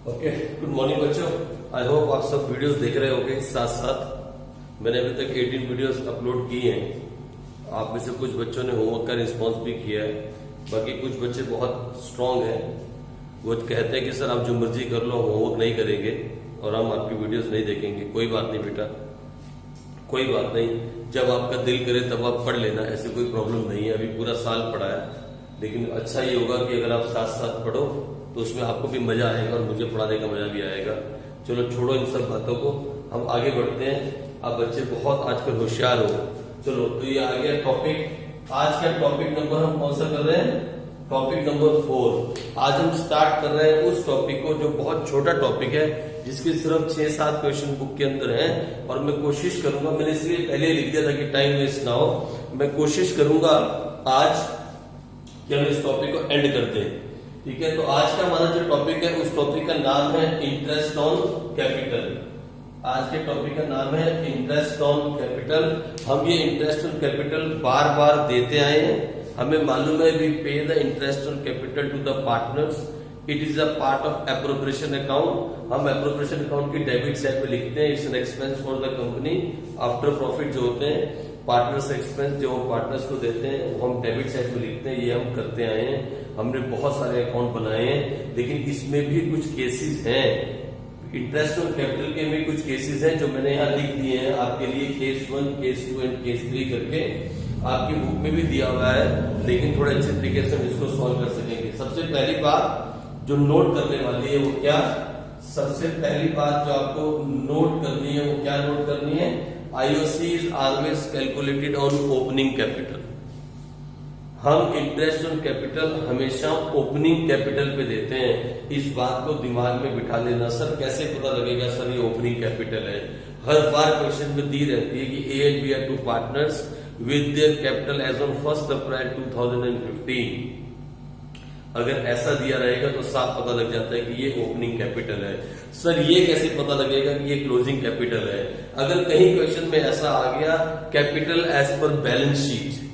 Okay, good morning बच्चों। I hope आप सब वीडियोस देख रहे होंगे। साथ साथ मैंने अभी तक 18 वीडियोस अपलोड की हैं। आप में से कुछ बच्चों ने होमवर्क का रिस्पॉन्स भी किया है, बाकी कुछ बच्चे बहुत स्ट्रांग हैं। वो कहते हैं कि सर आप जो मर्जी कर लो, होमवर्क नहीं करेंगे और हम आपकी वीडियोस नहीं देखेंगे। कोई बात नहीं बेटा, कोई बात नहीं। जब आपका दिल करे तब आप पढ़ लेना, ऐसी कोई प्रॉब्लम नहीं है। अभी पूरा साल पढ़ा है, लेकिन अच्छा ये होगा कि अगर आप साथ साथ पढ़ो तो उसमें आपको भी मजा आएगा और मुझे पढ़ाने का मजा भी आएगा। चलो छोड़ो इन सब बातों को, हम आगे बढ़ते हैं। आप बच्चे बहुत आजकल होशियार हो। चलो तो ये आ गया टॉपिक। आज का टॉपिक नंबर हम कौन सा कर रहे हैं? Topic number 4। आज हम स्टार्ट कर रहे हैं उस टॉपिक को जो बहुत छोटा टॉपिक है, जिसके सिर्फ 6-7 क्वेश्चन बुक के अंदर हैं। और मैं कोशिश करूंगा, मैंने इसलिए पहले लिख दिया था कि टाइम वेस्ट ना हो। मैं कोशिश करूंगा आज कि हम इस टॉपिक को एंड कर दें। ठीक है, तो आज का हमारा जो टॉपिक है उस टॉपिक का नाम है इंटरेस्ट ऑन कैपिटल। आज के टॉपिक का नाम है इंटरेस्ट ऑन कैपिटल। हम ये इंटरेस्ट ऑन कैपिटल बार बार देते आए हैं। हमें मालूम है we pay the interest on capital to the partners. It is a part of appropriation account. हम एप्रोप्रिएशन अकाउंट की डेबिट साइड पे लिखते हैं it's an expense for the company. After profit जो होते हैं पार्टनर्स एक्सपेंस जो हम पार्टनर्स को देते हैं वो हम डेबिट साइड पे लिखते हैं। ये हम करते आए हैं। हमने बहुत सारे अकाउंट बनाए हैं, लेकिन इसमें भी कुछ केसेस हैं। इंटरेस्ट ऑन कैपिटल के भी कुछ केसेस हैं जो मैंने यहाँ लिख दिए हैं आपके लिए। केस 1, केस 2 एंड केस 3 करके आपकी बुक में भी दिया हुआ है, लेकिन थोड़े अच्छे तरीके से हम इसको सॉल्व कर सकेंगे। सबसे पहली बात जो नोट करने वाली है वो क्या? सबसे पहली बात जो आपको नोट करनी है वो क्या नोट करनी है? IOC is always calculated on opening capital। हम इंटरेस्ट ऑन कैपिटल हमेशा ओपनिंग कैपिटल पे देते हैं। इस बात को दिमाग में बिठा लेना। सर कैसे पता लगेगा सर ये ओपनिंग कैपिटल है? हर बार क्वेश्चन में दी रहती है कि A and B are two partners with their capital as on 1st April 2015। अगर ऐसा दिया रहेगा तो साफ पता लग जाता है कि ये ओपनिंग कैपिटल है। सर ये कैसे पता लगेगा कि ये क्लोजिंग कैपिटल है? अगर कहीं क्वेश्चन में ऐसा आ गया capital as per balance sheet,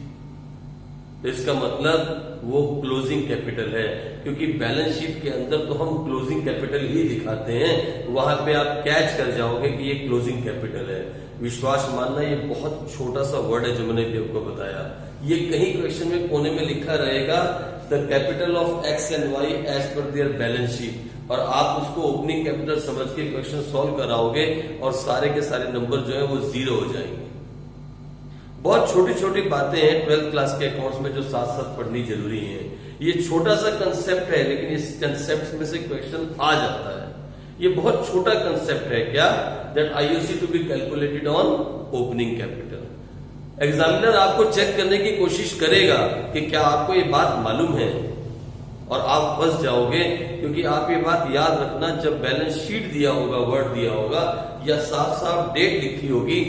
तो इसका मतलब वो क्लोजिंग कैपिटल है, क्योंकि बैलेंस शीट के अंदर तो हम क्लोजिंग कैपिटल ही दिखाते हैं। वहां पे आप कैच कर जाओगे कि ये क्लोजिंग कैपिटल है। विश्वास मानना, ये बहुत छोटा सा वर्ड है जो मैंने भी आपको बताया। ये कहीं क्वेश्चन में कोने में लिखा रहेगा the capital of X and Y as per their balance sheet, और आप उसको ओपनिंग कैपिटल समझ के क्वेश्चन सॉल्व कराओगे और सारे के सारे नंबर जो है वो 0 हो जाएंगे। बहुत छोटी छोटी बातें हैं 12th क्लास के अकाउंट्स में जो साथ साथ पढ़नी जरूरी है। ये छोटा सा कंसेप्ट है, लेकिन इस कंसेप्ट में से क्वेश्चन आ जाता है। ये बहुत छोटा कंसेप्ट है क्या? That IOC to be calculated on opening capital. Examiner आपको चेक करने की कोशिश करेगा कि क्या आपको ये बात मालूम है, और आप फंस जाओगे, क्योंकि आप ये बात याद रखना, जब बैलेंस शीट दिया होगा, वर्ड दिया होगा या साफ साफ डेट लिखी होगी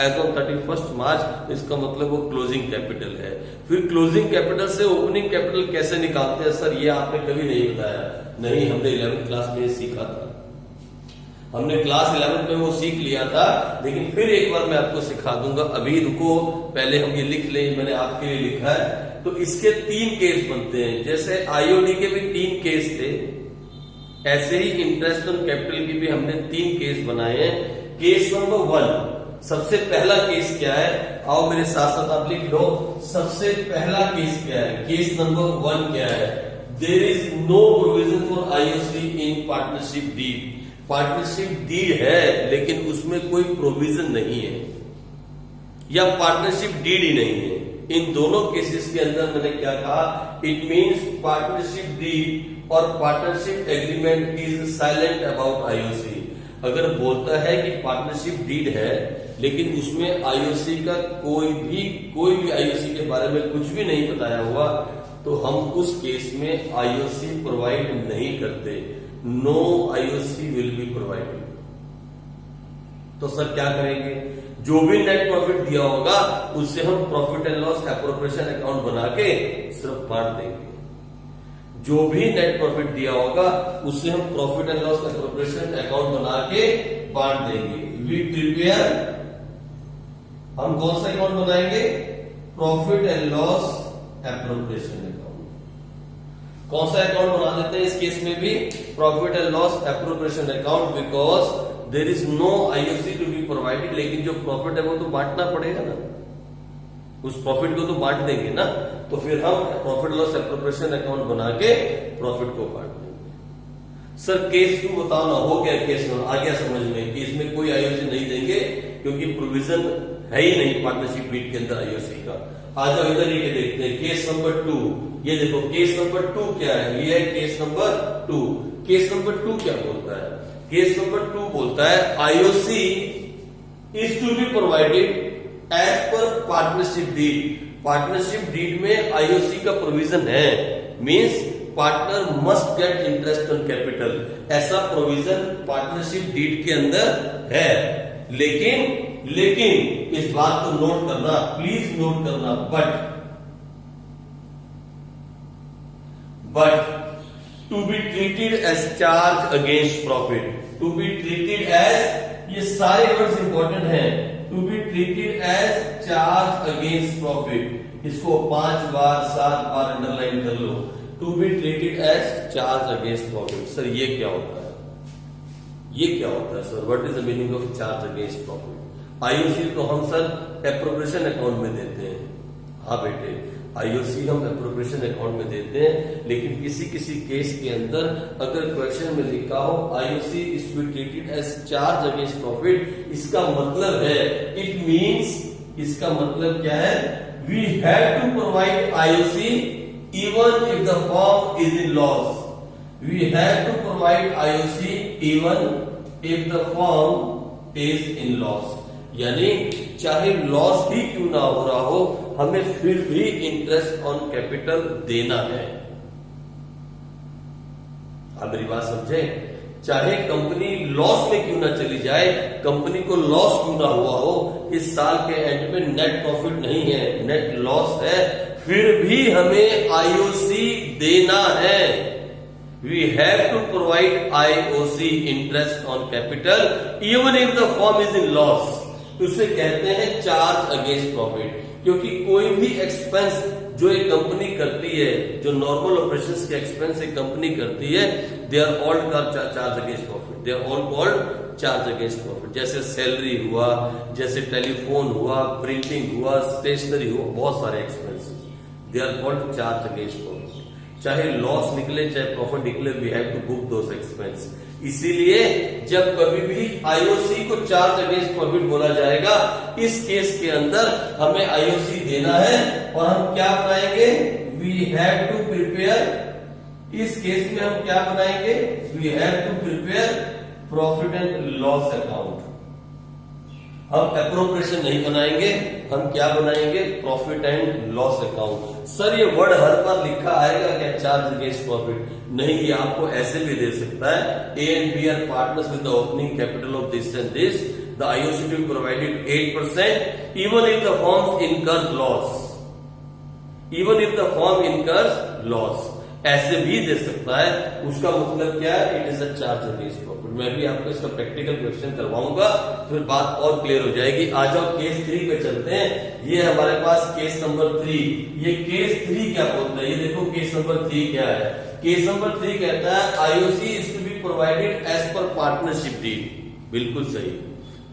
एज ऑन 31 मार्च, इसका मतलब वो क्लोजिंग कैपिटल है। फिर क्लोजिंग कैपिटल से ओपनिंग कैपिटल कैसे निकालते हैं? सर ये आपने कभी नहीं बताया। नहीं, हमने 11th क्लास में सीखा था। हमने क्लास 11 में वो सीख लिया था, लेकिन फिर एक बार मैं आपको सिखा दूंगा। अभी रुको, पहले हम ये लिख लें। मैंने आपके लिए लिखा है। तो इसके 3 केस बनते हैं। जैसे IOD के भी 3 केस थे, ऐसे ही इंटरेस्ट ऑन कैपिटल की भी हमने 3 केस बनाए हैं। केस नंबर 1, सबसे पहला केस क्या है? आओ मेरे साथ साथ आप लिख लो। सबसे पहला केस क्या है? केस नंबर 1 क्या है? There is no provision for IOC in partnership deed. Partnership deed है, लेकिन उसमें कोई प्रोविजन नहीं है, या पार्टनरशिप डीड ही नहीं है। इन दोनों केसेस के अंदर मैंने क्या कहा? इट मींस पार्टनरशिप डीड और partnership agreement is silent about IOC। अगर बोलता है कि पार्टनरशिप डीड है, लेकिन उसमें IOC का कोई भी IOC के बारे में कुछ भी नहीं बताया हुआ, तो हम उस केस में IOC प्रोवाइड नहीं करते। No IOC will be provided. तो सर क्या करेंगे? जो भी नेट प्रॉफिट दिया होगा उससे हम profit and loss appropriation account बना के सिर्फ बांट देंगे। जो भी नेट प्रॉफिट दिया होगा उससे हम profit and loss appropriation account बना के बांट देंगे। वी प्रिपेयर, हम कौन सा अकाउंट बनाएंगे? Profit and loss appropriation account. कौन सा अकाउंट बना देते हैं इस केस में भी? Profit and loss appropriation account, because there is no IOC to be provided. लेकिन जो प्रॉफिट है वो तो बांटना पड़ेगा ना, उस प्रॉफिट को तो बांट देंगे ना, तो फिर हम प्रॉफिट लॉस एप्रोप्रिएशन अकाउंट बना के प्रॉफिट को बांट देंगे। सर केस 2 बताओ ना, हो गया केस 1, आ गया समझ में कि इसमें कोई आईओसी नहीं देंगे क्योंकि प्रोविजन है ही नहीं पार्टनरशिप डीड के अंदर आईओसी का। आ जाओ इधर ही के देखते हैं केस नंबर 2। ये देखो केस नंबर 2 क्या है, ये है केस नंबर 2। केस नंबर 2 क्या बोलता है? केस नंबर 2 बोलता है IOC is to be provided as per partnership deed. Partnership deed में आईओसी का प्रोविजन है, means partner must get interest on capital. ऐसा प्रोविजन पार्टनरशिप डीड के अंदर है। लेकिन इस बात को नोट करना, प्लीज नोट करना, but to be treated as charge against profit. To be treated as, ये सारे वर्ड्स इंपॉर्टेंट हैं, टू be treated as charge against प्रॉफिट। इसको 5 बार 7 बार अंडरलाइन कर लो। To be treated as charge against profit. Sir ये क्या होता है? ये क्या होता है sir? What is the meaning of charge against profit? IOC तो हम सर एप्रोप्रिएशन अकाउंट में देते हैं। हाँ बेटे, आईओसी हम एप्रोप्रिएशन अकाउंट में देते हैं, लेकिन किसी किसी केस के अंदर अगर क्वेश्चन में लिखा हो IOC is to be treated as charge against profit, इसका मतलब है, इट मींस, इसका मतलब क्या है? We have to provide IOC even if the firm is in loss. We have to provide IOC even if the firm is in loss। यानी चाहे loss ही क्यों ना हो रहा हो, हमें फिर भी इंटरेस्ट ऑन कैपिटल देना है। आप मेरी बात समझे? चाहे कंपनी लॉस में क्यों ना चली जाए, कंपनी को लॉस क्यों ना हुआ हो, इस साल के एंड में नेट प्रॉफिट नहीं है, नेट लॉस है, फिर भी हमें आईओसी देना है। We have to provide IOC interest on capital even if the firm is in loss। उसे कहते हैं चार्ज अगेंस्ट प्रॉफिट, क्योंकि कोई भी एक्सपेंस जो एक कंपनी करती है, जो नॉर्मल ऑपरेशंस के एक्सपेंस एक कंपनी करती है, they are all called charge against profit. They are all called charge against profit. जैसे सैलरी हुआ, जैसे टेलीफोन हुआ, प्रिंटिंग हुआ, स्टेशनरी हुआ, बहुत सारे expenses, they are called charge against profit. चाहे लॉस निकले चाहे प्रॉफिट निकले, we have to book those expense. इसीलिए जब कभी भी आईओसी को चार्ज अगेंस्ट प्रॉफिट बोला जाएगा, इस केस के अंदर हमें आईओसी देना है, और हम क्या बनाएंगे? वी हैव टू प्रिपेयर, इस केस में हम क्या बनाएंगे? We have to prepare profit and loss account. हम एप्रोप्रिएशन नहीं बनाएंगे, हम क्या बनाएंगे? Profit and loss account. Sir ये वर्ड हर बार लिखा आएगा क्या, चार्ज अगेंस्ट प्रॉफिट? नहीं, ये आपको ऐसे भी दे सकता है, A and B are partners with the opening capital of this and this, the IOC to be provided 8% even if the firm incurs loss. Even if the firm incurs loss, ऐसे भी दे सकता है। उसका मतलब क्या है? It is a charge against profit. मैं भी आपको इसका प्रैक्टिकल क्वेश्चन करवाऊंगा, फिर बात और क्लियर हो जाएगी। आ जाओ केस 3 पे चलते हैं। ये हमारे पास केस नंबर 3। ये केस 3 क्या बोलता है? ये देखो केस नंबर 3 क्या है। केस नंबर 3 कहता है IOC is to be provided as per partnership deed. बिल्कुल सही,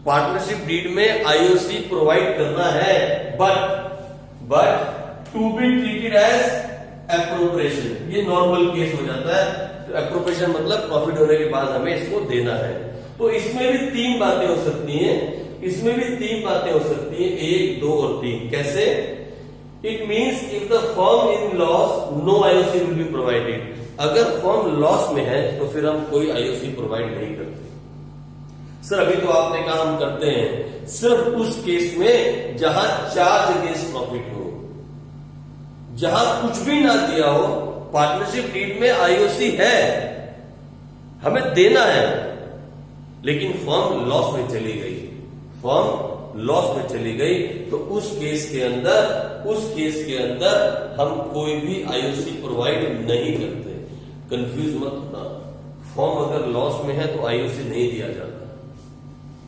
पार्टनरशिप डीड में आईओसी प्रोवाइड करना है, but to be treated as appropriation. ये नॉर्मल केस हो जाता है। तो एप्रोप्रिएशन मतलब प्रॉफिट होने के बाद हमें इसको देना है। तो इसमें भी 3 बातें हो सकती हैं, इसमें भी 3 बातें हो सकती हैं, 1, 2 और 3। कैसे? It means if the firm in loss no IOC will be provided. अगर फर्म लॉस में है तो फिर हम कोई आईओसी प्रोवाइड नहीं करते। सर अभी तो आपने कहा हम करते हैं, सिर्फ उस केस में जहां चार्ज अगेंस्ट प्रॉफिट हो, जहां कुछ भी ना दिया हो, पार्टनरशिप डीड में आईओसी है, हमें देना है, लेकिन फर्म लॉस में चली गई, फर्म लॉस में चली गई, तो उस केस के अंदर हम कोई भी आईओसी प्रोवाइड नहीं करते। कंफ्यूज मत होना, फर्म अगर लॉस में है तो आईओसी नहीं दिया जाता,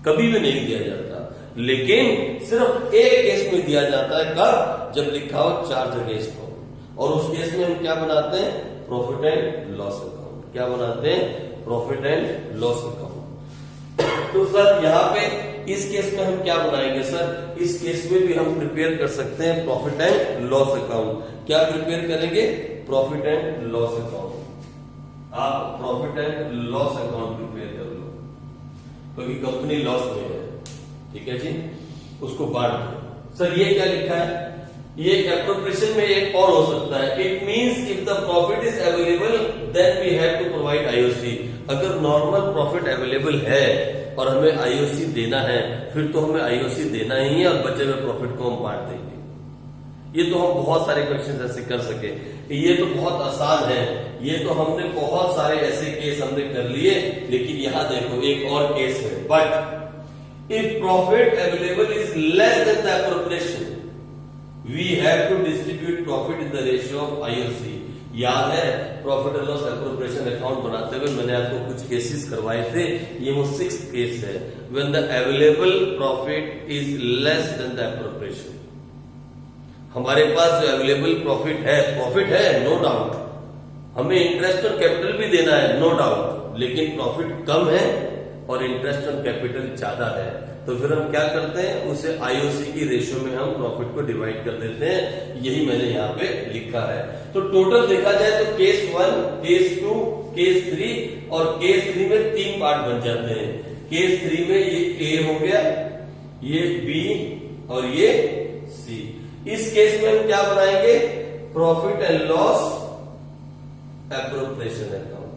कभी भी नहीं दिया जाता, लेकिन सिर्फ एक केस में दिया जाता है। कब? जब लिखा हो चार्ज अगेंस्ट प्रॉफिट, और उस केस में हम क्या बनाते हैं? Profit and loss account. क्या बनाते हैं? Profit and loss account. तो सर यहाँ पे इस केस में हम क्या बनाएंगे सर? इस केस में भी हम प्रिपेयर कर सकते हैं प्रॉफिट एंड लॉस अकाउंट। क्या प्रिपेयर करेंगे? Profit and loss account. आप profit and loss account prepare कर लो, क्योंकि कंपनी लॉस में है। ठीक है जी, उसको बांट दो। सर ये क्या लिखा है? ये एप्रोप्रिएशन में एक और हो सकता है। It means if the profit is available then we have to provide IOC. अगर नॉर्मल प्रॉफिट अवेलेबल है और हमें आईओसी देना है, फिर तो हमें आईओसी देना ही है और बचे हुए प्रॉफिट को हम बांट देंगे। ये तो हम बहुत सारे क्वेश्चन ऐसे कर सके, ये तो बहुत आसान है। ये तो हमने बहुत सारे ऐसे केस हमने कर लिए, लेकिन यहां देखो एक और केस है। But if profit available is less than the appropriation we have to distribute profit in the ratio of IOC. याद है profit and loss appropriation account बनाते हुए मैंने आपको कुछ केसेस करवाए थे। ये वो 6th केस है, when the available profit is less than the appropriation. हमारे पास जो अवेलेबल प्रॉफिट है नो डाउट, हमें इंटरेस्ट ऑन कैपिटल भी देना है नो डाउट, लेकिन प्रॉफिट कम है और इंटरेस्ट ऑन कैपिटल ज्यादा है, तो फिर हम क्या करते हैं? उसे आईओसी की रेशियो में हम प्रॉफिट को डिवाइड कर देते हैं। यही मैंने यहाँ पे लिखा है। तो टोटल देखा जाए तो केस 1, केस 2, केस 3 और केस 3 में 3 पार्ट बन जाते हैं। केस 3 में ये ए हो गया, ये बी और ये सी। इस केस में हम क्या बनाएंगे? Profit and loss appropriation account.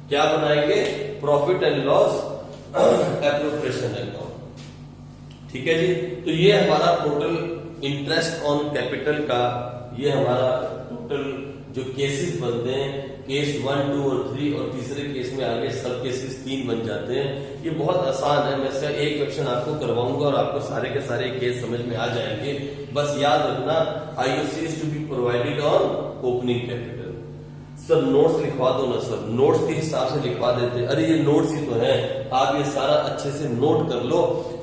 क्या बनाएंगे? Profit and loss appropriation account. ठीक है जी, तो ये हमारा टोटल इंटरेस्ट ऑन कैपिटल का, ये हमारा टोटल जो केसेस बनते हैं, केस 1, 2 और 3, और तीसरे केस में आगे सब केसेस 3 बन जाते हैं। ये बहुत आसान है, मैं इसका एक क्वेश्चन आपको करवाऊंगा और आपको सारे के सारे केस समझ में आ जाएंगे। बस याद रखना, IOC is to be provided on opening capital. Sir notes लिखवा दो ना सर, नोट्स के हिसाब से लिखवा देते। अरे ये नोट्स ही तो है, आप ये सारा अच्छे से नोट कर लो।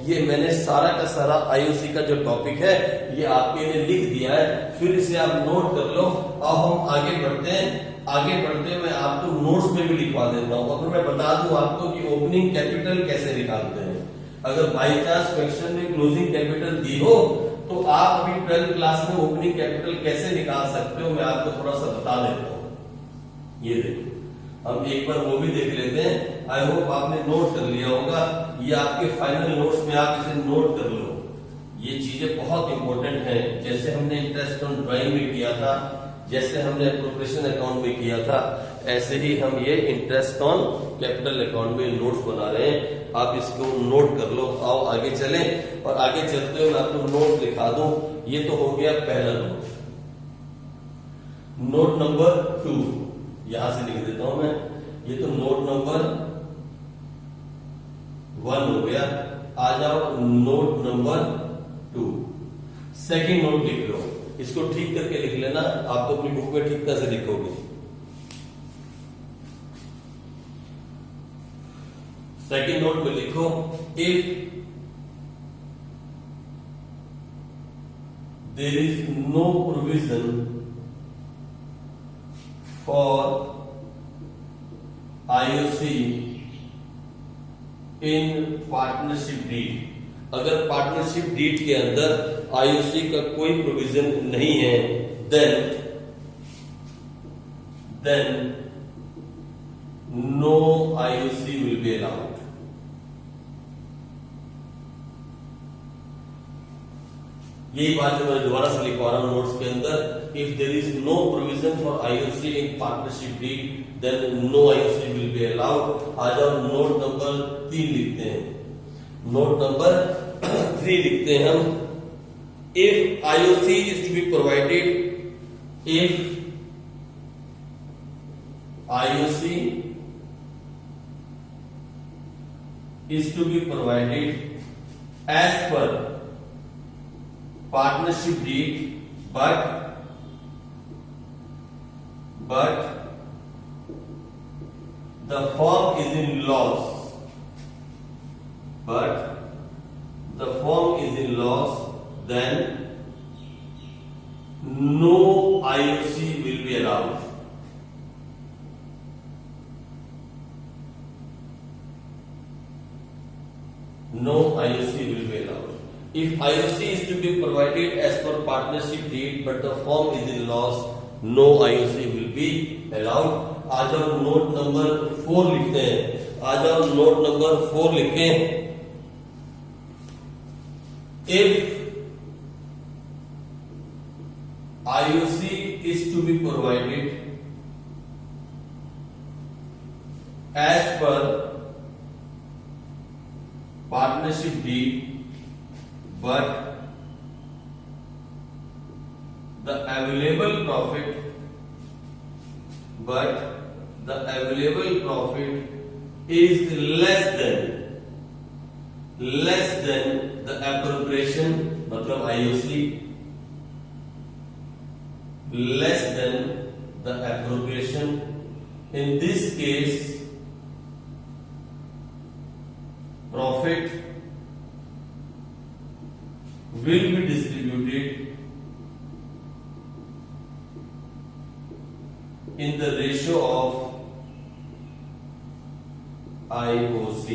ये मैंने सारा का सारा आईओसी का जो टॉपिक है ये आपके लिए लिख दिया है, फिर इसे आप नोट कर लो। अब हम आगे बढ़ते हैं। आगे बढ़ते मैं आपको नोट्स में भी लिखवा देता हूँ। अगर मैं बता दूं आपको कि ओपनिंग कैपिटल कैसे निकालते हैं, अगर बाई चांस क्वेश्चन में क्लोजिंग कैपिटल दी हो तो आप अभी 12th क्लास में ओपनिंग कैपिटल कैसे निकाल सकते हो, मैं आपको थोड़ा सा बता देता हूँ। ये देखो, हम एक बार वो भी देख लेते हैं। आई होप आपने नोट कर लिया होगा। ये आपके फाइनल नोट्स में आप इसे नोट कर लो। ये चीजें बहुत इंपॉर्टेंट हैं। जैसे हमने इंटरेस्ट ऑन ड्राइंग में किया था, जैसे हमने एप्रोप्रिएशन अकाउंट में किया था, ऐसे ही हम ये इंटरेस्ट ऑन कैपिटल अकाउंट में नोट्स बना रहे हैं। आप इसको नोट कर लो। आओ आगे चलें, और आगे चलते हुए मैं आपको नोट लिखा दूं। ये तो हो गया पहला नोट। नोट नंबर 2 यहां से लिख देता हूं मैं। ये तो नोट नंबर 1 हो गया। आ जाओ नोट नंबर 2। सेकंड नोट लिख लो, इसको ठीक करके लिख लेना। आप तो अपनी बुक में ठीक तरह से लिखोगे। सेकंड नोट में लिखो, if there is no provision for IOC in partnership deed। अगर पार्टनरशिप डीड के अंदर आईओसी का कोई प्रोविजन नहीं है, then no IOC will be allowed। यही बात मैं दोबारा से लिखवा रहा हूं नोट्स के अंदर। If there is no provision for IOC in partnership deed then no IOC will be allowed. आ जाओ नोट नंबर 3 लिखते हैं। नोट नंबर 3 लिखते हैं हम, if IOC is to be provided, if IOC is to be provided as per partnership deed, but the firm is in loss, then no IOC will be allowed. No IOC will be allowed. If IOC is to be provided as per partnership deed but the firm is in loss, no IOC will be allowed. आ जाओ note number 4 लिखते हैं, आ जाओ note number 4 लिखें. If IOC is to be provided as per partnership deed, but the available profit is less than the appropriation, मतलब IOC less than the appropriation. In this case, profit will be distributed in the ratio of IOC.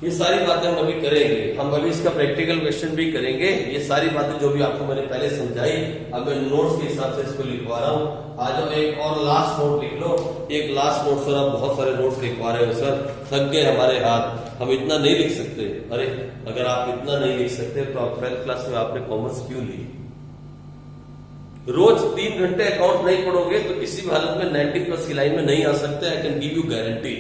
ये सारी बातें हम अभी करेंगे, हम अभी इसका प्रैक्टिकल क्वेश्चन भी करेंगे. ये सारी बातें जो भी आपको मैंने पहले समझाई, अब मैं नोट्स के हिसाब से इसको लिखवा रहा हूं. आ जाओ एक और लास्ट नोट लिख लो. एक लास्ट नोट. सर आप बहुत सारे नोट्स लिखवा रहे हो सर, थक गए हमारे हाथ, हम इतना नहीं लिख सकते. अरे अगर आप इतना नहीं लिख सकते तो आप 12th क्लास में आपने कॉमर्स क्यों ली? रोज 3 घंटे अकाउंट नहीं पढ़ोगे तो किसी भी हालत में 90+ की लाइन में नहीं आ सकते. I can give you guarantee.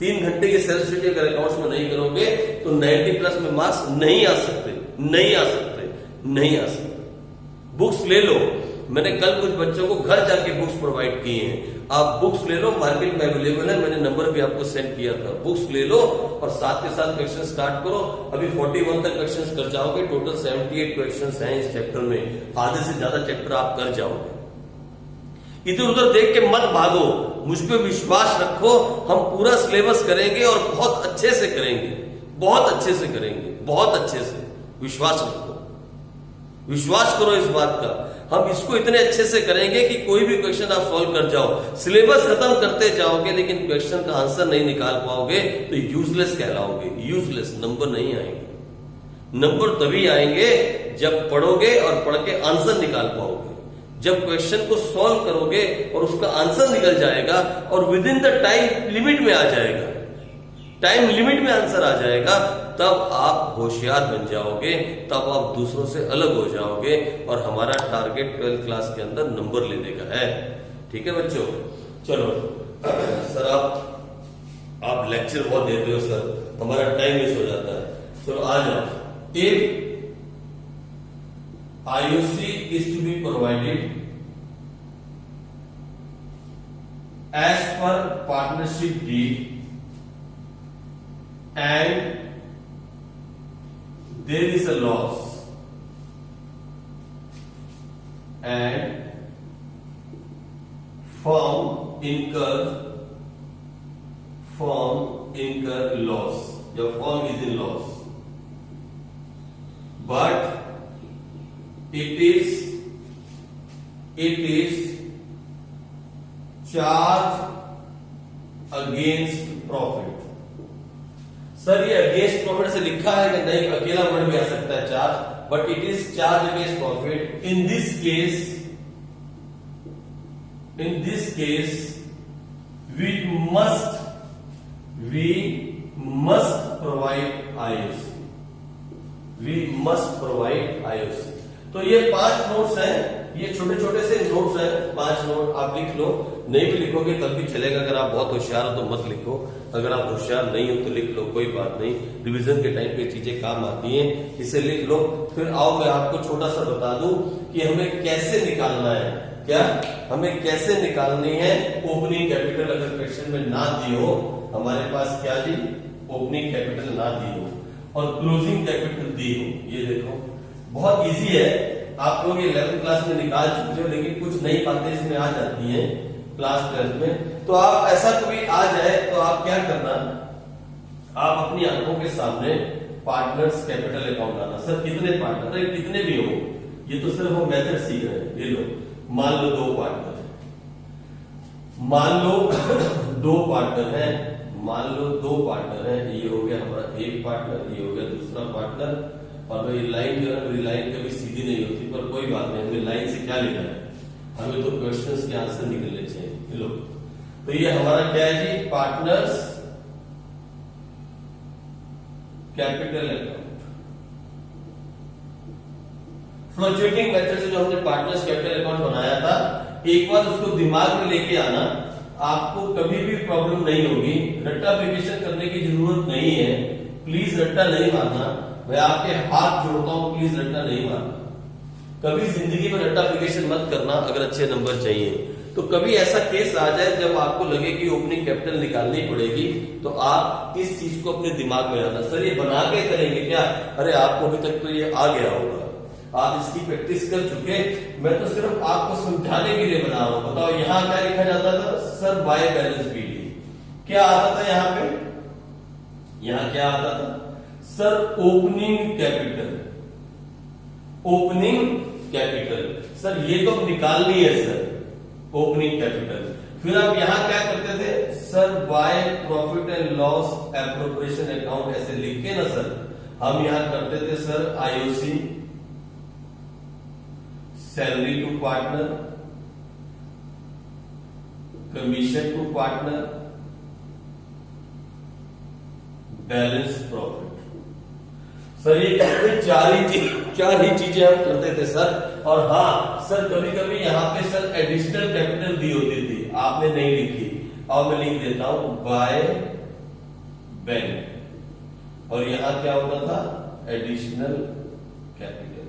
3 घंटे की सेल्फ स्टडी अगर अकाउंट्स में नहीं करोगे तो 90+ में मार्क्स नहीं आ सकते. बुक्स ले लो. मैंने कल कुछ बच्चों को घर जाके बुक्स प्रोवाइड किए हैं. आप बुक्स ले लो, मार्केट में अवेलेबल है. मैंने नंबर भी आपको सेंड किया था. बुक्स ले लो और साथ के साथ क्वेश्चन स्टार्ट करो. अभी 41 तक क्वेश्चन कर जाओगे. टोटल 78 क्वेश्चन हैं इस चैप्टर में. आधे से ज्यादा चैप्टर आप कर जाओगे. इधर उधर देख के मत भागो, मुझ पे विश्वास रखो. हम पूरा सिलेबस करेंगे और बहुत अच्छे से करेंगे, बहुत अच्छे से करेंगे, बहुत अच्छे से. विश्वास रखो, विश्वास करो इस बात का. हम इसको इतने अच्छे से करेंगे कि कोई भी क्वेश्चन आप सॉल्व कर जाओ. सिलेबस खत्म करते जाओगे लेकिन क्वेश्चन का आंसर नहीं निकाल पाओगे तो यूजलेस कहलाओगे. यूजलेस. नंबर नहीं आएंगे. नंबर तभी आएंगे जब पढ़ोगे और पढ़ के आंसर निकाल पाओगे. जब क्वेश्चन को सॉल्व करोगे और उसका आंसर निकल जाएगा और with in the time limit में आ जाएगा, टाइम लिमिट में आंसर आ जाएगा, तब आप होशियार बन जाओगे, तब आप दूसरों से अलग हो जाओगे. और हमारा टारगेट 12th क्लास के अंदर नंबर लेने का है. ठीक है बच्चों? चलो सर आप लेक्चर बहुत देते हो सर, हमारा टाइम मिस हो जाता है. चलो आ जाओ. If IOC is to be provided as per partnership deed and there is a loss and firm incur loss. Your firm is in loss, but it is charge against profit. Sir ये against profit से लिखा है कि नहीं? अकेला word भी आ सकता है charge, but it is charge against profit. In this case we must provide IOC. तो ये 5 नोट्स हैं, ये छोटे छोटे से नोट्स हैं. 5 नोट आप लिख लो. नहीं भी लिखोगे तब भी चलेगा. अगर आप बहुत होशियार हो तो मत लिखो, अगर आप होशियार नहीं हो तो लिख लो, कोई बात नहीं. रिवीजन के टाइम पे चीजें काम आती हैं, इसे लिख लो. फिर आओ मैं आपको छोटा सा बता दूं कि हमें कैसे निकालना है. क्या हमें कैसे निकालनी है? ओपनिंग कैपिटल अगर क्वेश्चन में ना दी हो, हमारे पास क्या जी? ओपनिंग कैपिटल ना दी हो और क्लोजिंग कैपिटल दी हो. ये देखो बहुत इजी है. आप लोग 11th क्लास में निकाल चुके हो, लेकिन कुछ नई बातें इसमें आ जाती हैं क्लास 12th में. तो आप ऐसा कभी आ जाए तो आप क्या करना, आप अपनी आंखों के सामने पार्टनर्स कैपिटल अकाउंट लाना. सर कितने पार्टनर? कितने भी हो, ये तो सिर्फ हम मेथड सीख रहे हैं। ये लो, मान लो दो पार्टनर है, मान लो दो पार्टनर है, मान लो दो पार्टनर है। ये हो गया हमारा एक पार्टनर, ये हो गया दूसरा पार्टनर। और भाई लाइन जो है मेरी लाइन कभी सीधी नहीं होती, पर कोई बात नहीं, हमें लाइन से क्या लेना है, हमें तो क्वेश्चंस के आंसर निकलने चाहिए। लो, तो ये हमारा क्या है जी, partners capital account. Fluctuating method से जो हमने पार्टनर्स कैपिटल अकाउंट बनाया था, एक बार उसको दिमाग में लेके आना, आपको कभी भी प्रॉब्लम नहीं होगी। रट्टाफिकेशन करने की जरूरत नहीं है, प्लीज रट्टा नहीं मारना, मैं आपके हाथ जोड़ता हूं, प्लीज रट्टा नहीं मारना। कभी जिंदगी में रट्टाफिकेशन मत करना अगर अच्छे नंबर चाहिए। तो कभी ऐसा केस आ जाए जब आपको लगे कि ओपनिंग कैपिटल निकालनी पड़ेगी, तो आप इस चीज को अपने दिमाग में लाना। सर ये बना के करेंगे क्या? अरे आपको अभी तक तो ये आ गया होगा, आप इसकी प्रैक्टिस कर चुके, मैं तो सिर्फ आपको समझाने के लिए बना रहा हूं। बताओ यहाँ क्या लिखा जाता था? सर बाय बैलेंस बीडी क्या आता था यहाँ पे? यहाँ क्या आता था? Sir opening capital, opening capital. Sir ये तो निकालनी है सर, ओपनिंग कैपिटल। फिर आप यहां क्या करते थे? Sir by profit and loss appropriation account ऐसे लिख के ना सर, हम यहां करते थे sir IOC, salary to partner, commission to partner, balance profit. Sir ये चार ही चीजें हम करते थे सर। और हाँ सर, कभी कभी यहाँ पे सर एडिशनल कैपिटल दी होती थी, आपने नहीं लिखी, और मैं लिख देता हूं बाय बैंक। और यहां क्या होता था? Additional capital.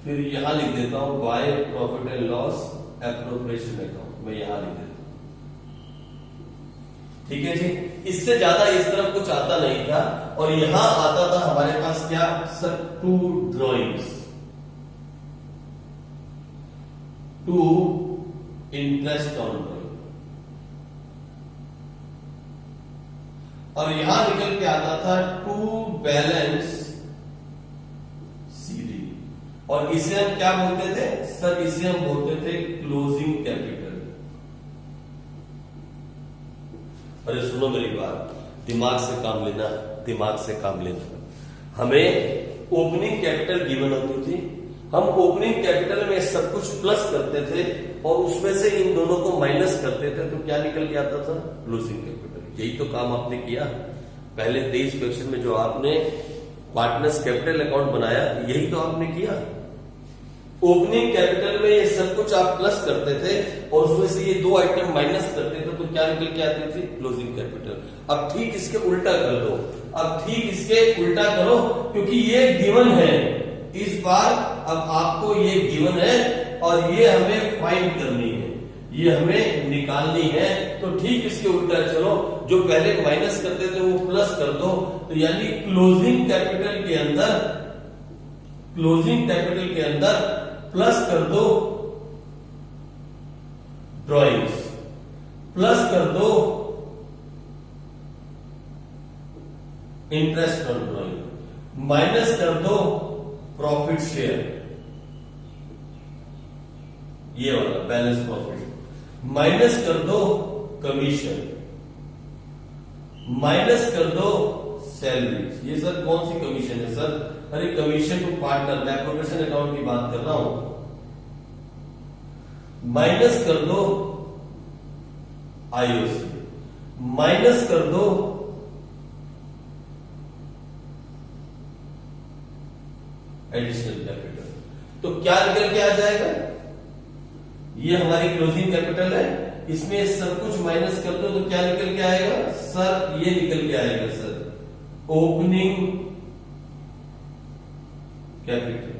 फिर यहां लिख देता हूं bye profit and loss appropriation account, मैं यहां लिख देता हूं। ठीक है जी, इससे ज्यादा इस तरफ कुछ आता नहीं था। और यहां आता था हमारे पास क्या sir? To drawings, to interest on drawing. और यहां निकल के आता था टू बैलेंस सीडी। और इसे हम क्या बोलते थे सर? इसे हम बोलते थे क्लोजिंग कैपिटल। अरे सुनो मेरी बात, दिमाग से काम लेना, दिमाग से काम लेना। हमें ओपनिंग कैपिटल गिवन होती थी, हम ओपनिंग कैपिटल में सब कुछ प्लस करते थे और उसमें से इन दोनों को माइनस करते थे, तो क्या निकल के आता था? Closing capital. यही तो काम आपने किया पहले 23 क्वेश्चन में, जो आपने पार्टनर्स कैपिटल अकाउंट बनाया, यही तो आपने किया। ओपनिंग कैपिटल में ये सब कुछ आप प्लस करते थे और उसमें से ये दो आइटम माइनस करते थे, तो क्या निकल के आती थी? Closing capital. अब ठीक इसके उल्टा कर दो, अब ठीक इसके उल्टा करो, क्योंकि ये गिवन है इस बार। अब आपको ये गिवन है और ये हमें फाइंड करनी है, ये हमें निकालनी है। तो ठीक इसके उल्टा चलो, जो पहले माइनस करते थे वो प्लस कर दो। तो यानी क्लोजिंग कैपिटल के अंदर, क्लोजिंग कैपिटल के अंदर प्लस कर दो ड्रॉइंग्स, प्लस कर दो इंटरेस्ट ऑन ड्रॉइंग, माइनस कर दो प्रॉफिट शेयर, ये वाला बैलेंस प्रॉफिट, माइनस कर दो कमीशन, माइनस कर दो सैलरी। ये सर कौन सी कमीशन है सर? अरे कमीशन टू पार्टनर, मैं प्रोफेशनल अकाउंट की बात कर रहा हूं। माइनस कर दो आईओसी, माइनस कर दो एडिशनल कैपिटल। तो क्या निकल के आ जाएगा? ये हमारी क्लोजिंग कैपिटल है, इसमें सब कुछ माइनस कर दो तो क्या निकल के आएगा सर? ये निकल के आएगा सर ओपनिंग कैपिटल।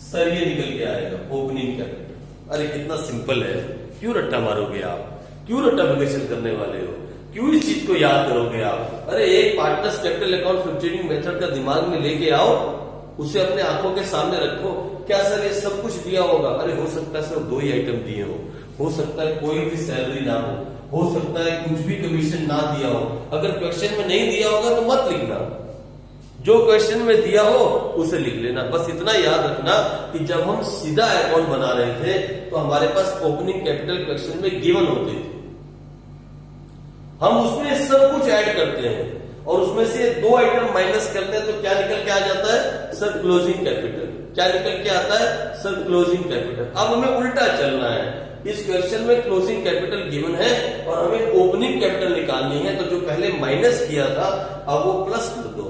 सर ये निकल के आएगा ओपनिंग कैपिटल। अरे कितना सिंपल है, क्यों रट्टा मारोगे आप? क्यों रट्टाफिकेशन करने वाले हो? क्यों इस चीज को याद करोगे आप? अरे एक partners capital account fluctuating method का दिमाग में लेके आओ, उसे अपने आंखों के सामने रखो। क्या सर ये सब कुछ दिया होगा? अरे हो सकता है सिर्फ 2 ही आइटम दिए हो सकता है कोई भी सैलरी ना हो सकता है कुछ भी कमीशन ना दिया हो। अगर क्वेश्चन में नहीं दिया होगा तो मत लिखना, जो क्वेश्चन में दिया हो उसे लिख लेना। बस इतना याद रखना कि जब हम सीधा अकाउंट बना रहे थे तो हमारे पास ओपनिंग कैपिटल क्वेश्चन में गिवन होते थे, हम उसमें सब कुछ ऐड करते हैं और उसमें से 2 आइटम माइनस करते हैं तो क्या निकल के आ जाता है? Sir closing capital. क्या निकल के आता है? Sir closing capital. अब हमें उल्टा चलना है, इस क्वेश्चन में क्लोजिंग कैपिटल गिवन है और हमें ओपनिंग कैपिटल निकालनी है, तो जो पहले माइनस किया था अब वो प्लस कर दो,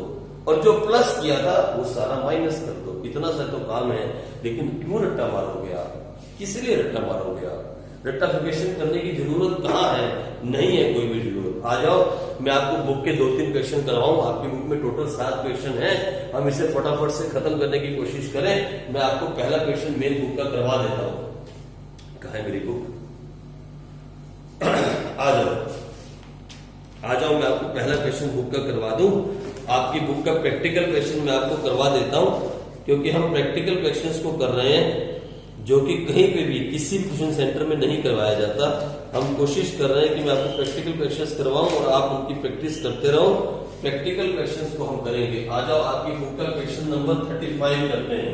और जो प्लस किया था वो सारा माइनस कर दो। इतना सा तो काम है, लेकिन क्यों रट्टा मारोगे आप? किस लिए रट्टा मारोगे आप? रट्टाफिकेशन करने की जरूरत कहां है? नहीं है कोई भी जरूरत। आ जाओ, मैं आपको बुक के 2-3 क्वेश्चन करवाऊं। आपकी बुक में टोटल 7 क्वेश्चन है, हम इसे फटाफट से खत्म करने की कोशिश करें। मैं आपको पहला क्वेश्चन मेन बुक का करवा देता हूं। कहां है मेरी बुक? आ जाओ, मैं आपको पहला क्वेश्चन बुक का करवा दूं। आपकी बुक का प्रैक्टिकल क्वेश्चन मैं आपको करवा देता हूं, क्योंकि हम प्रैक्टिकल क्वेश्चंस को कर रहे हैं जो कि कहीं पे भी किसी भी ट्यूशन सेंटर में नहीं करवाया जाता। हम कोशिश कर रहे हैं कि मैं आपको प्रैक्टिकल क्वेश्चंस करवाऊं और आप उनकी प्रैक्टिस करते रहो। प्रैक्टिकल क्वेश्चंस को हम करेंगे। आ जाओ, आपकी बुक का क्वेश्चन नंबर 35 करते हैं।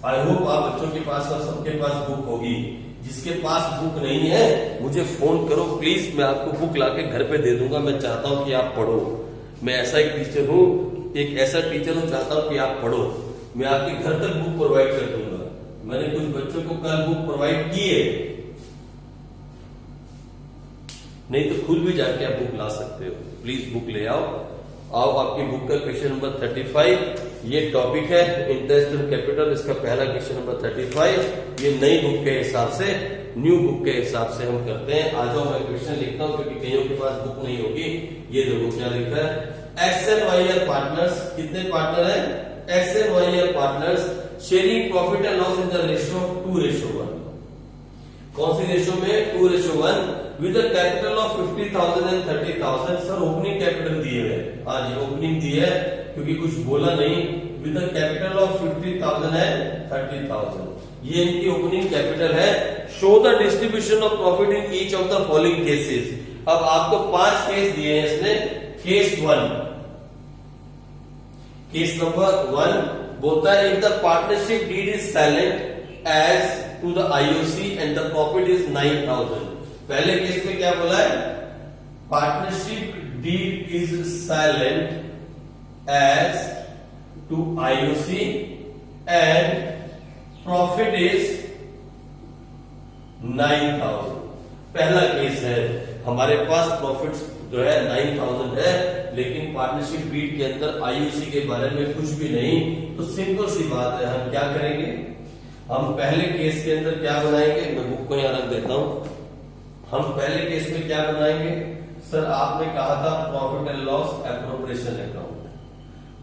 आई होप आप बच्चों के पास और सबके पास बुक होगी। जिसके पास बुक नहीं है मुझे फोन करो प्लीज, मैं आपको बुक लाके घर पे दे दूंगा। मैं चाहता हूं कि आप पढ़ो। मैं ऐसा एक टीचर हूं, एक ऐसा टीचर हूं, चाहता हूं कि आप पढ़ो। मैं आपके घर तक बुक प्रोवाइड कर दूंगा। मैंने कुछ बच्चों को कल बुक प्रोवाइड की है, नहीं तो खुद भी जाके आप बुक ला सकते हो। प्लीज बुक ले आओ। आपकी बुक का क्वेश्चन नंबर 35, ये टॉपिक है इंटरेस्ट ऑन कैपिटल। इसका पहला क्वेश्चन नंबर 35, ये नई बुक के हिसाब से, न्यू बुक के हिसाब से हम करते हैं। आ जाओ, मैं क्वेश्चन लिखता हूं क्योंकि कईयों के पास बुक नहीं होगी। ये देखो क्या लिखा है, X and Y are partners. कितने पार्टनर है? X and Y are partners sharing profit and loss in the ratio of 2:1। कौन सी रेशियो में? 2:1 with the capital of 50,000 and 30,000। Sir opening capital दिए है। हाँ जी, ओपनिंग दी है क्योंकि कुछ बोला नहीं। With the capital of 50,000 and 30,000, ये इनकी ओपनिंग कैपिटल है। Show the distribution of profit in each of the following cases. अब आपको 5 केस दिए हैं इसने। केस 1, केस नंबर 1 बोलता है if the partnership deed is silent as to the IOC and the profit is 9,000। पहले case में क्या बोला है? Partnership deed is silent as to IOC and profit is 9,000। पहला केस है, हमारे पास प्रॉफिट जो है 9,000 है, लेकिन पार्टनरशिप डीड के अंदर आईओसी के बारे में कुछ भी नहीं। तो सिंपल सी बात है, हम क्या करेंगे? हम पहले केस के अंदर क्या बनाएंगे? मैं बुक को यहां रख देता हूं। हम पहले केस में क्या बनाएंगे? सर आपने कहा था profit and loss appropriation account.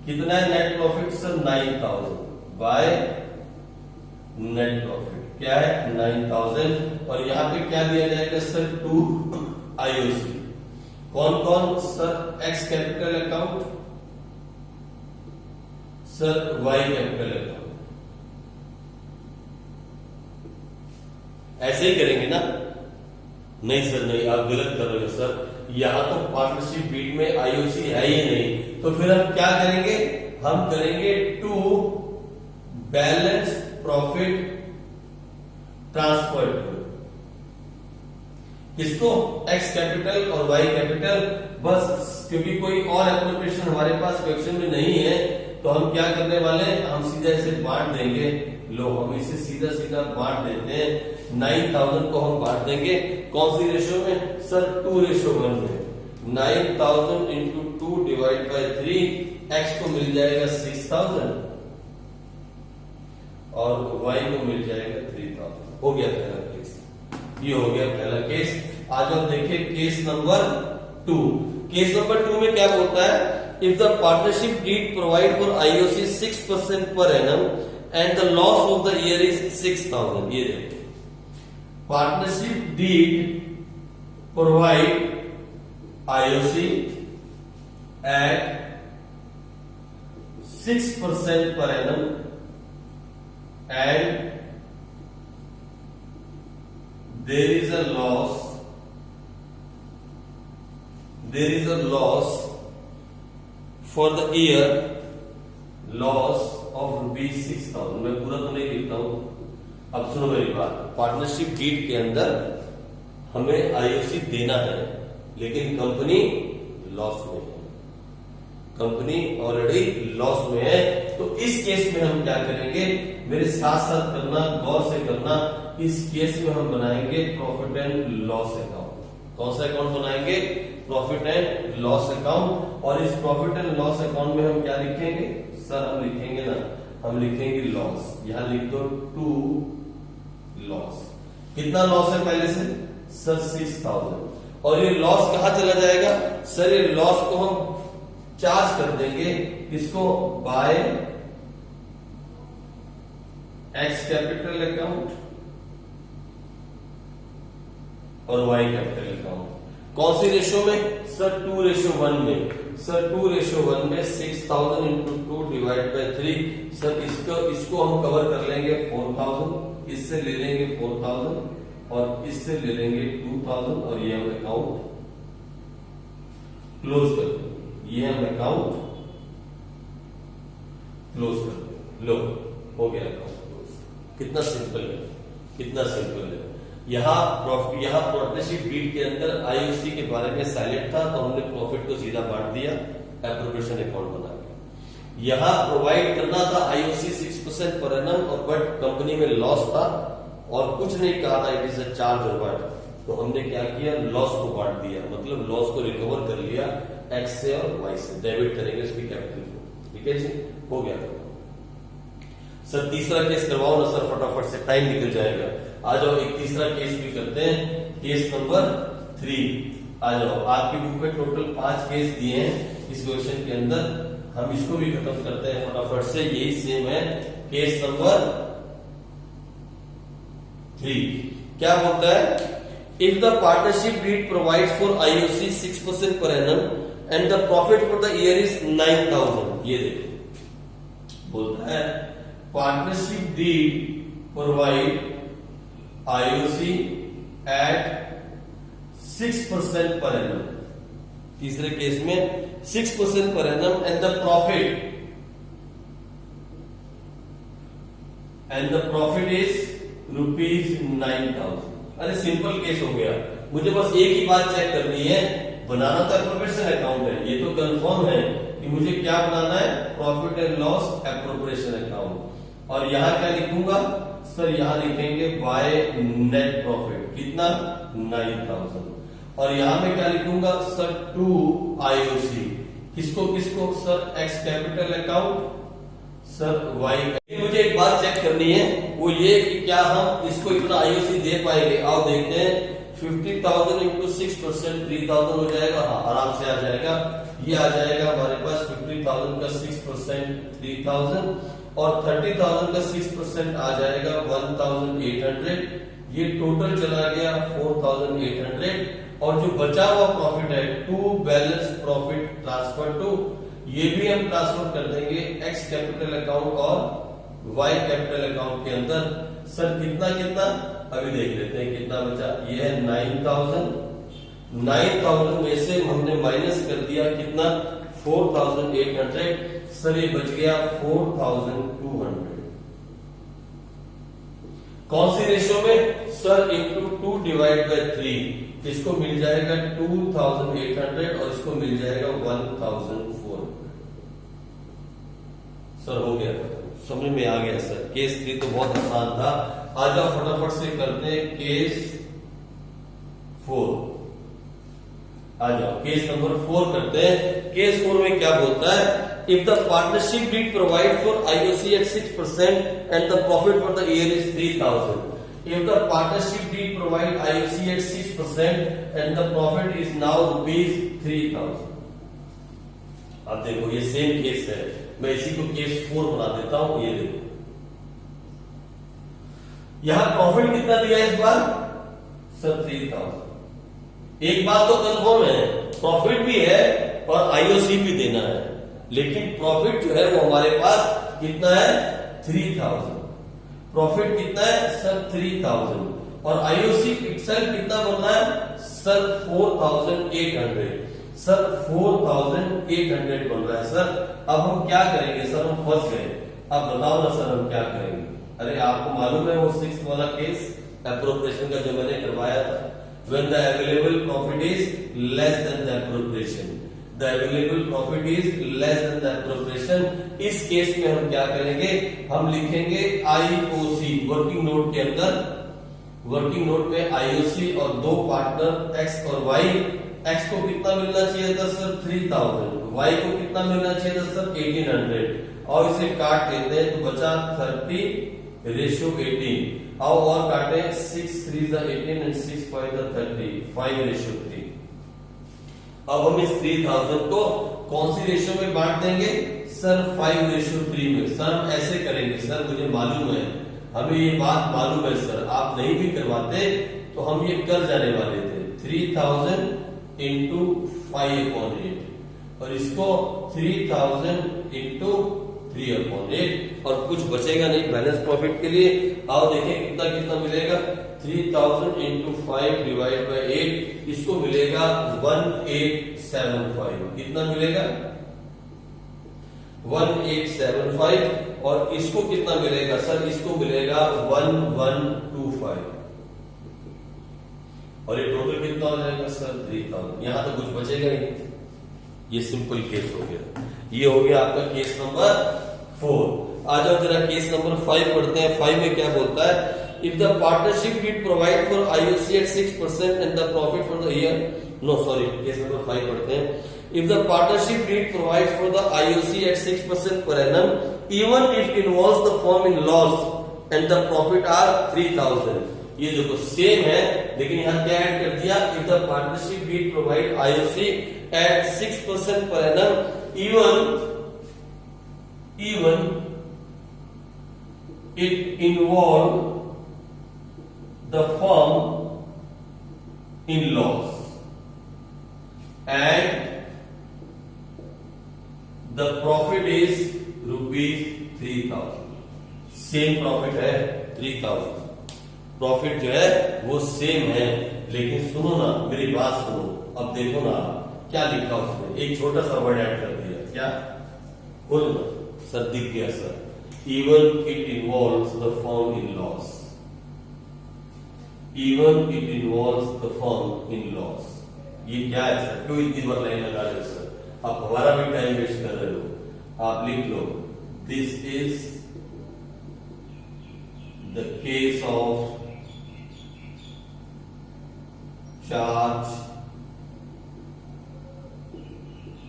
कितना है net profit? Sir 9,000 by net profit क्या है? 9,000। और यहां पे क्या दिया जाएगा? Sir 2 IOC. कौन कौन? Sir X capital account, sir Y capital account. ऐसे ही करेंगे ना? नहीं सर नहीं, आप गलत कर रहे हो सर। यहां तो पार्टनरशिप डीड में आईओसी है ही नहीं, तो फिर हम क्या करेंगे? हम करेंगे to balance profit transfer to किसको? एक्स कैपिटल और वाई कैपिटल। बस क्योंकि कोई और एप्रोप्रिएशन हमारे पास क्वेश्चन में नहीं है, तो हम क्या करने वाले हैं? हम सीधा इसे बांट देंगे। लो, हम इसे सीधा सीधा बांट देते हैं। 9,000 को हम बांट देंगे कौन सी रेशियो में? सर 2:1 में। 9,000 इंटू 2 डिवाइड बाई 3, एक्स को मिल जाएगा 6,000 और वाई को मिल जाएगा 3,000। हो गया पहला केस, ये हो गया पहला केस। आज हम देखें केस नंबर 2। केस नंबर 2 में क्या बोलता है? If the partnership deed provide for IOC 6% per annum and the loss of the year is 6,000। ये देखो, partnership deed provide IOC at 6% per annum and there is a loss for the year loss of ₹6,000। मैं पूरा तो नहीं लिखता हूं। अब सुनो मेरी बात, पार्टनरशिप डीड के अंदर हमें आईओसी देना है, लेकिन कंपनी लॉस में है, कंपनी ऑलरेडी लॉस में है। तो इस केस में हम क्या करेंगे, मेरे साथ साथ करना, गौर से करना। इस केस में हम बनाएंगे प्रॉफिट एंड लॉस अकाउंट। कौन सा अकाउंट बनाएंगे, प्रॉफिट एंड लॉस अकाउंट। और इस प्रॉफिट एंड लॉस अकाउंट में हम क्या लिखेंगे सर, हम लिखेंगे ना, हम लिखेंगे लॉस। यहां लिख दो टू लॉस। कितना लॉस है पहले से सर 6,000। और ये लॉस कहां चला जाएगा सर, ये लॉस को हम चार्ज कर देंगे किसको, बाय एक्स कैपिटल अकाउंट और वाई कैपिटल अकाउंट। कौन सी रेशो में सर, 2:1 में। सर 2:1 में 6,000 इंटू 2 डिवाइड बाय 3। सर इसको हम कवर कर लेंगे 4,000, इससे ले लेंगे 4,000 और इससे ले लेंगे 2,000 और ये हम अकाउंट क्लोज कर देंगे। ये हम अकाउंट क्लोज कर देंगे। लो हो गया अकाउंट क्लोज। कितना सिंपल है, कितना सिंपल है। यहाँ पार्टनरशिप डीड के अंदर आईओसी के बारे में साइलेंट था, तो हमने प्रॉफिट को सीधा बांट दिया एप्रोप्रिएशन अकाउंट बना के। यहाँ प्रोवाइड करना था आईओसी 6% पर एनम, और बट कंपनी में लॉस था और कुछ नहीं कहा था, इट इज अ चार्ज और बट। तो हमने क्या किया, लॉस को बांट दिया, मतलब लॉस को रिकवर कर लिया एक्स से और वाई से, डेबिट करेंगे उसकी कैपिटल को। ठीक है जी, हो गया। सर तीसरा केस करवाओ ना सर, फटाफट से, टाइम निकल जाएगा। आ जाओ, एक तीसरा केस भी करते हैं, केस नंबर 3। आ जाओ, आपकी बुक में टोटल 5 केस दिए हैं इस क्वेश्चन के अंदर। हम इसको भी खत्म करते हैं फटाफट से, यही सेम है। केस नंबर 3 क्या बोलता है, if the partnership deed provides for IOC 6% per annum and the profit for the year is 9,000। ये देखो बोलता है partnership deed provide IOC at 6% per annum. तीसरे केस में 6% per annum and the profit is ₹9,000। अरे सिंपल केस हो गया, मुझे बस एक ही बात चेक करनी है, बनाना तो एप्रोप्रिएशन अकाउंट है, ये तो कंफर्म है कि मुझे क्या बनाना है, profit and loss appropriation account. और यहां क्या लिखूंगा सर, यहां लिखेंगे बाय नेट प्रॉफिट, कितना 9,000। और यहां में क्या लिखूंगा सर, टू आईओसी, किसको किसको sir, X capital account sir Y. मुझे एक बात चेक करनी है, वो ये कि क्या हम इसको इतना आईओसी दे पाएंगे। आओ देखते हैं, 50,000 इंटू 6% 3,000 हो जाएगा। हाँ आराम से आ जाएगा, ये आ जाएगा हमारे पास 50,000 का 6% 3,000 और 30,000 का 6% आ जाएगा 1,800। ये टोटल चला गया 4,800। और जो बचा हुआ प्रॉफिट है, to balance profit transfer to, ये भी हम ट्रांसफर कर देंगे एक्स कैपिटल अकाउंट और वाई कैपिटल अकाउंट के अंदर। सर कितना कितना अभी देख लेते हैं कितना बचा। ये है 9,000, 9,000 में से हमने माइनस कर दिया कितना 4,800। सर ये बच गया 4,200। कौन सी रेशो में सर, इंटू 2 डिवाइड बाय 3। इसको मिल जाएगा 2,800 और इसको मिल जाएगा 1,400। सर हो गया, समझ में आ गया सर। केस 3 तो बहुत आसान था। आ जाओ फटाफट से करते हैं केस 4। आ जाओ केस नंबर 4 करते हैं। केस 4 में क्या बोलता है, if the partnership deed provide for IOC at 6% and the profit for the year is 3,000। If the partnership did provide IOC at 6% and the profit is now ₹3,000। अब देखो ये सेम केस है, मैं इसी को केस 4 बना देता हूं। ये देखो यहां प्रॉफिट कितना दिया इस बार सर 3,000। एक बात तो कंफर्म है, प्रॉफिट भी है और आईओसी भी देना है, लेकिन प्रॉफिट जो है वो हमारे पास कितना है 3,000। प्रॉफिट कितना है सर 3,000 और आईओसी इटसेल्फ कितना बन रहा है सर 4,800। सर 4800 बन रहा है सर। अब हम क्या करेंगे सर, हम फंस गए। अब बताओ ना सर हम क्या करेंगे। अरे आपको मालूम है वो 6th वाला केस एप्रोप्रिएशन का जो मैंने करवाया था, when the available profit is less than the appropriation, the available profit is less than the appropriation। इस केस में हम क्या करेंगे, हम लिखेंगे IOC वर्किंग नोट के अंदर, वर्किंग नोट में IOC और दो पार्टनर X और Y। X को कितना मिलना चाहिए था सर 3000, Y को कितना मिलना चाहिए था सर 1800, और इसे काट लेते हैं तो बचा 30:18। और काटे 6 3 18 and 6 5 30, 5:3। अब हम इस 3000 को कौन सी रेशियो में बांट देंगे सर 5:3 में। सर हम ऐसे करेंगे सर, मुझे मालूम है, हमें ये बात मालूम है सर, आप नहीं भी करवाते तो हम ये कर जाने वाले थे। 3000 इंटू 5/8 और इसको 3000 इंटू 3/8 और कुछ बचेगा नहीं बैलेंस प्रॉफिट के लिए। आओ देखें कितना कितना मिलेगा, 3000 इंटू 5 डिवाइड बाई 8, इसको मिलेगा 1875। कितना मिलेगा 1875, और इसको कितना मिलेगा सर, इसको मिलेगा 1125, और ये टोटल कितना हो जाएगा सर 3000। यहां तो कुछ बचेगा ही नहीं। ये सिंपल केस हो गया, ये हो गया आपका केस नंबर 4। आ जाओ जरा केस नंबर 5 पढ़ते हैं। 5 में क्या बोलता है, if the partnership deed provide for IOC at 6% and the profit for the year, no sorry, case number 5 पढ़ते हैं। If the partnership deed provide for the IOC at 6% per annum even if involves the firm in loss and the profit are 3000। ये देखो same है, लेकिन यहां क्या add कर दिया, if the partnership deed provide IOC at 6% per annum even it involved the firm in loss and the profit is rupees 3000। Same profit है 3000, profit जो है वो सेम है, लेकिन सुनो ना मेरी बात सुनो। अब देखो ना क्या लिखा उसमें, एक छोटा सा वर्ड ऐड कर दिया, क्या बोलो ना सर, दिख गया sir, even it involves the firm in loss, even it involves the firm in loss। ये क्या है सर, क्यों इतनी बार लाइन लगा रहे हो सर, आप हमारा भी टाइम वेस्ट कर रहे हो। आप लिख लो, this is the case of charge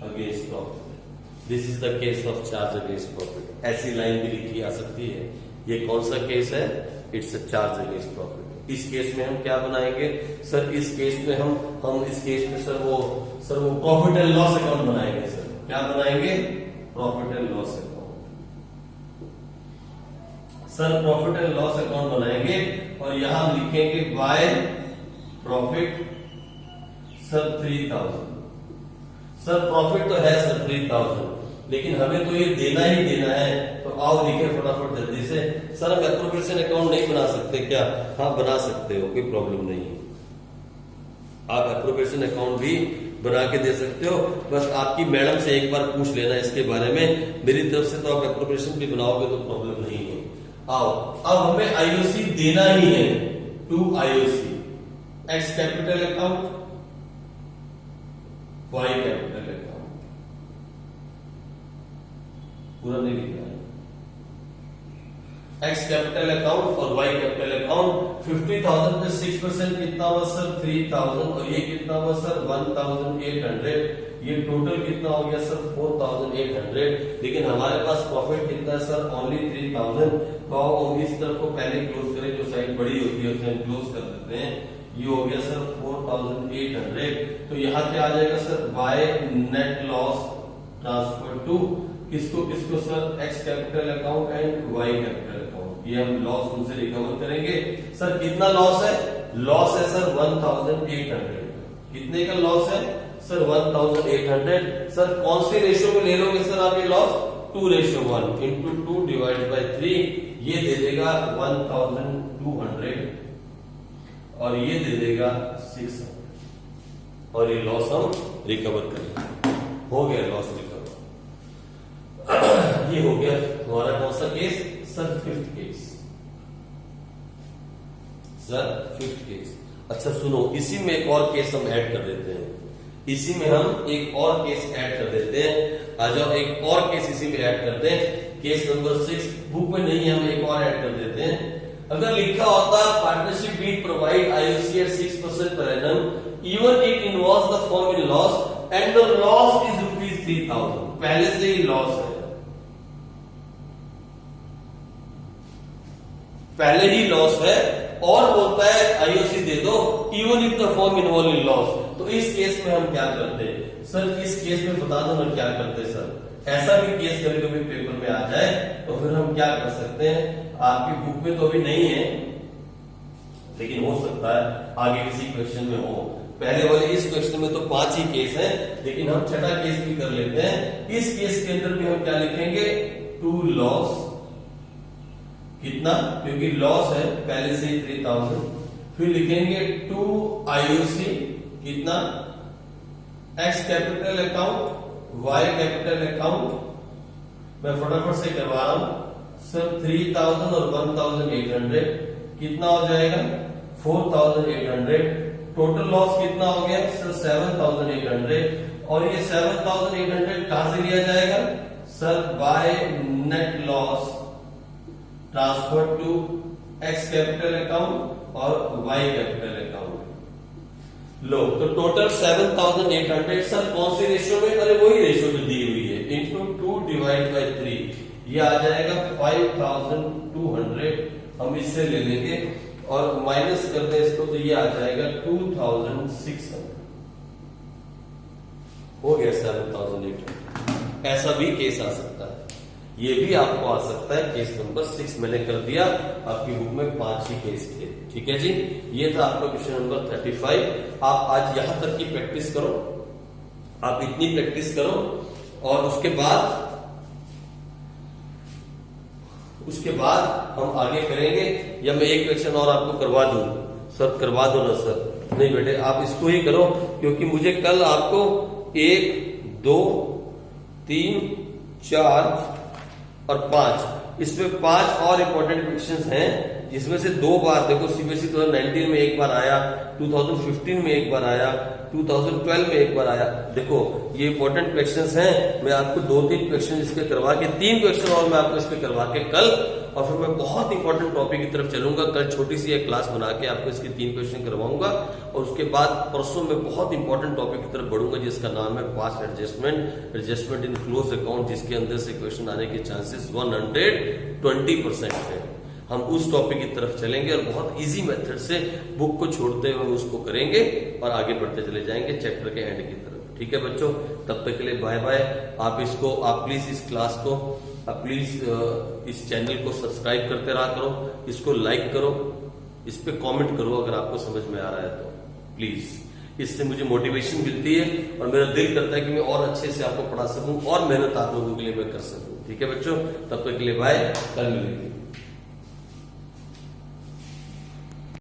against profit, this is the case of charge against profit. ऐसी लाइन भी लिखी आ सकती है। ये कौन सा केस है, it's a charge against profit. इस केस में हम क्या बनाएंगे सर, इस केस में हम इस केस में सर वो प्रॉफिट एंड लॉस अकाउंट बनाएंगे सर। क्या बनाएंगे, profit and loss account sir, profit and loss account बनाएंगे, और यहां लिखेंगे by profit sir 3000। Sir profit तो है सर 3000, लेकिन हमें तो ये देना ही देना है, तो आओ लिखे फटाफट जल्दी से। सर हम एप्रोप्रिएशन अकाउंट नहीं बना सकते क्या, हाँ बना सकते हो, कोई प्रॉब्लम नहीं है। आप एप्रोप्रिएशन अकाउंट भी बना के दे सकते हो, बस आपकी मैडम से एक बार पूछ लेना इसके बारे में। मेरी तरफ से तो आप एप्रोप्रिएशन भी बनाओगे तो प्रॉब्लम नहीं है। आओ अब हमें IOC देना ही है, to IOC, X capital account, Y capital account, पूरा नहीं लिखना है, X कैपिटल अकाउंट और Y कैपिटल अकाउंट। 50,000 में 6% कितना हुआ सर 3000, और ये कितना हुआ सर 1800। ये टोटल कितना हो गया सर 4800, लेकिन हमारे पास प्रॉफिट कितना है सर ओनली 3000। तो हम इस तरफ को पहले क्लोज करें, जो साइड बड़ी होती है उसे हम क्लोज कर देते हैं। ये हो गया सर 4800। तो यहाँ क्या आ जाएगा sir, by net loss transfer to किसको sir, X capital account and Y capital account. ये हम लॉस उनसे रिकवर करेंगे। सर कितना लॉस है, लॉस है सर 1800। कितने का लॉस है सर 1800। सर कौन सी रेशियो में ले लोगे सर आप ये लॉस, 2:1 इंटू 2 डिवाइड बाई 3, ये दे देगा 1200 और ये दे देगा 600, और ये लॉस हम रिकवर करें। हो गया लॉस रिकवर। ये हो गया हमारा कौन सा case sir? Fifth case sir, fifth case. अच्छा सुनो, इसी में एक और केस हम ऐड कर देते हैं, इसी में हम एक और केस ऐड कर देते हैं। आ जाओ, एक और केस इसी में ऐड करते हैं, केस नंबर 6। बुक में नहीं है, हम एक और ऐड कर देते हैं। अगर लिखा होता partnership deed provide IOC at 6% per annum even it involves the firm in loss and the loss is ₹3,000, पहले से ही लॉस है, पहले ही लॉस है और बोलता है आईओसी दे दो even if the firm involve in loss. तो इस केस में हम क्या करते हैं सर? इस केस में बता दो ना क्या करते हैं सर? ऐसा भी केस कभी कभी पेपर में आ जाए तो फिर हम क्या कर सकते हैं? आपकी बुक में तो अभी नहीं है, लेकिन हो सकता है आगे किसी क्वेश्चन में हो। पहले वाले इस क्वेश्चन में तो 5 ही केस हैं, लेकिन हम छठा केस भी कर लेते हैं। इस केस के अंदर भी हम क्या लिखेंगे? टू लॉस, कितना? क्योंकि लॉस है पहले से ही 3,000। फिर लिखेंगे टू आईओसी, कितना? X capital account, Y capital account. मैं फटाफट से करवा रहा हूं सर। 3,000 और 1,800 कितना हो जाएगा? 4,800। टोटल लॉस कितना हो गया सर? 7,800। और ये 7,800 कहां से लिया जाएगा sir? By net loss transfer to X capital account और वाई कैपिटल अकाउंट। लो, तो टोटल 7,800 सर कौन सी रेशियो में? अरे वही रेशियो में दी हुई है, इंटू 2 डिवाइड बाई 3, ये आ जाएगा 5,200। हम इससे ले लेंगे और माइनस कर दें इसको, तो ये आ जाएगा 2,600। हो गया 7,800। ऐसा भी केस आ सकता है, ये भी आपको आ सकता है। केस नंबर 6 मैंने कर दिया, आपकी बुक में 5 ही केस थे। ठीक है जी, ये था आपका क्वेश्चन नंबर 35। आप आज यहां तक की प्रैक्टिस करो, आप इतनी प्रैक्टिस करो और उसके बाद हम आगे करेंगे। या मैं एक क्वेश्चन और आपको करवा दूं सर? करवा दो ना सर? नहीं बेटे, आप इसको ही करो, क्योंकि मुझे कल आपको 1, 2, 3, 4 और 5, इसमें 5 और इंपॉर्टेंट क्वेश्चंस हैं, जिसमें से 2 बार देखो सीबीएसई 2019 में एक बार आया, 2015 में एक बार आया, 2012 में एक बार आया। देखो ये इंपॉर्टेंट क्वेश्चंस हैं। मैं आपको 2-3 क्वेश्चन इसके करवा के, 3 क्वेश्चन और मैं आपको इसके करवा के कल, और फिर मैं बहुत इंपॉर्टेंट टॉपिक की तरफ चलूंगा। कल छोटी सी एक क्लास बना के आपको इसके 3 क्वेश्चन करवाऊंगा, और उसके बाद परसों में बहुत इंपॉर्टेंट टॉपिक की तरफ बढ़ूंगा, जिसका नाम है past adjustment in close account, जिसके अंदर से क्वेश्चन आने के चांसेस 120% है। हम उस टॉपिक की तरफ चलेंगे और बहुत इजी मेथड से बुक को छोड़ते हुए उसको करेंगे और आगे बढ़ते चले जाएंगे चैप्टर के एंड की तरफ। ठीक है बच्चों, तब तक के लिए बाय बाय। आप प्लीज इस क्लास को, आप प्लीज इस चैनल को सब्सक्राइब करते रहा करो, इसको लाइक करो, इस पे कमेंट करो अगर आपको समझ में आ रहा है तो प्लीज। इससे मुझे मोटिवेशन मिलती है और मेरा दिल करता है कि मैं और अच्छे से आपको पढ़ा सकूं और मेहनत आप लोगों के लिए मैं कर सकूं। ठीक है बच्चों, तब तक के लिए बाय, कल मिलेंगे।